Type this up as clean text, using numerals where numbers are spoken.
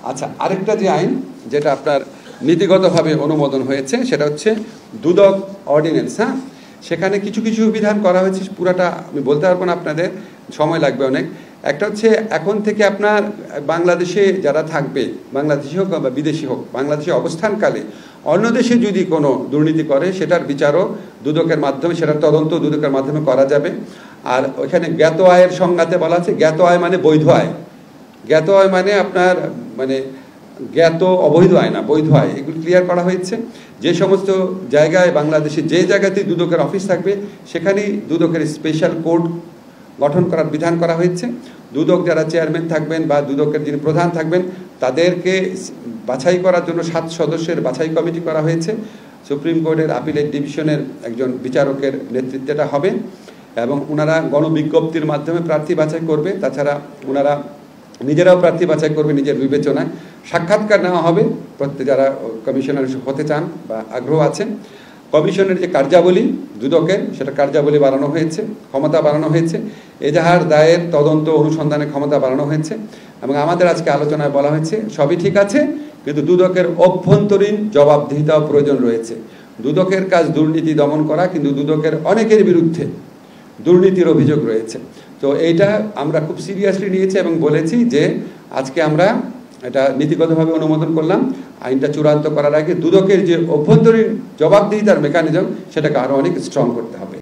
আচ্ছা, আরেকটা যে আইন যেটা আপনার নীতিগতভাবে অনুমোদন হয়েছে সেটা হচ্ছে দুদক অর্ডিন্যান্স। হ্যাঁ, সেখানে কিছু কিছু বিধান করা হয়েছে, পুরাটা আমি বলতে পারবো না, আপনাদের সময় লাগবে অনেক। একটা হচ্ছে এখন থেকে আপনার বাংলাদেশে যারা থাকবে, বাংলাদেশি হোক বা বিদেশি হোক, বাংলাদেশে অবস্থানকালে অন্য দেশে যদি কোনো দুর্নীতি করে সেটার বিচারও দুদকের মাধ্যমে, সেটার তদন্ত দুদকের মাধ্যমে করা যাবে। আর ওইখানে জ্ঞাত আয়ের সংজ্ঞাতে বলা আছে, জ্ঞাত আয় মানে বৈধ আয়। জ্ঞাত আয় মানে আপনার মানে জ্ঞাত অবৈধ আয় না, বৈধ আয়, এগুলো ক্লিয়ার করা হয়েছে। যে সমস্ত জায়গায় বাংলাদেশে যে জায়গাতেই দুদকের অফিস থাকবে সেখানেই দুদকের স্পেশাল কোড গঠন করার বিধান করা হয়েছে। দুদক যারা চেয়ারম্যান থাকবেন বা দুদকের যিনি প্রধান থাকবেন তাদেরকে বাছাই করার জন্য 7 সদস্যের বাছাই কমিটি করা হয়েছে। সুপ্রিম কোর্টের আপিলেট ডিভিশনের একজন বিচারকের নেতৃত্বেটা হবে এবং ওনারা গণবিজ্ঞপ্তির মাধ্যমে প্রার্থী বাছাই করবে। তাছাড়া ওনারা নিজেরাও প্রার্থী বাছাই করবে নিজের বিবেচনায়। সাক্ষাৎকার নেওয়া হবে প্রত্যেক যারা কমিশনার হতে চান বা আগ্রহ আছে। কমিশনের যে কার্যাবলী দুদকের, সেটা কার্যাবলী বাড়ানো হয়েছে, ক্ষমতা বাড়ানো হয়েছে, এজাহার দায়ের তদন্ত অনুসন্ধানের ক্ষমতা বাড়ানো হয়েছে। এবং আমাদের আজকে আলোচনায় বলা হয়েছে সবই ঠিক আছে, কিন্তু দুদকের অভ্যন্তরীণ জবাবদিহিতাও প্রয়োজন রয়েছে। দুদকের কাজ দুর্নীতি দমন করা, কিন্তু দুদকের অনেকের বিরুদ্ধে দুর্নীতির অভিযোগ রয়েছে। তো এইটা আমরা খুব সিরিয়াসলি নিয়েছি এবং বলেছি যে আজকে আমরা এটা নীতিগতভাবে অনুমোদন করলাম। আইনটা চূড়ান্ত করার আগে দুদকের যে অভ্যন্তরীণ জবাবদিহিতার মেকানিজম সেটাকে আরও অনেক স্ট্রং করতে হবে।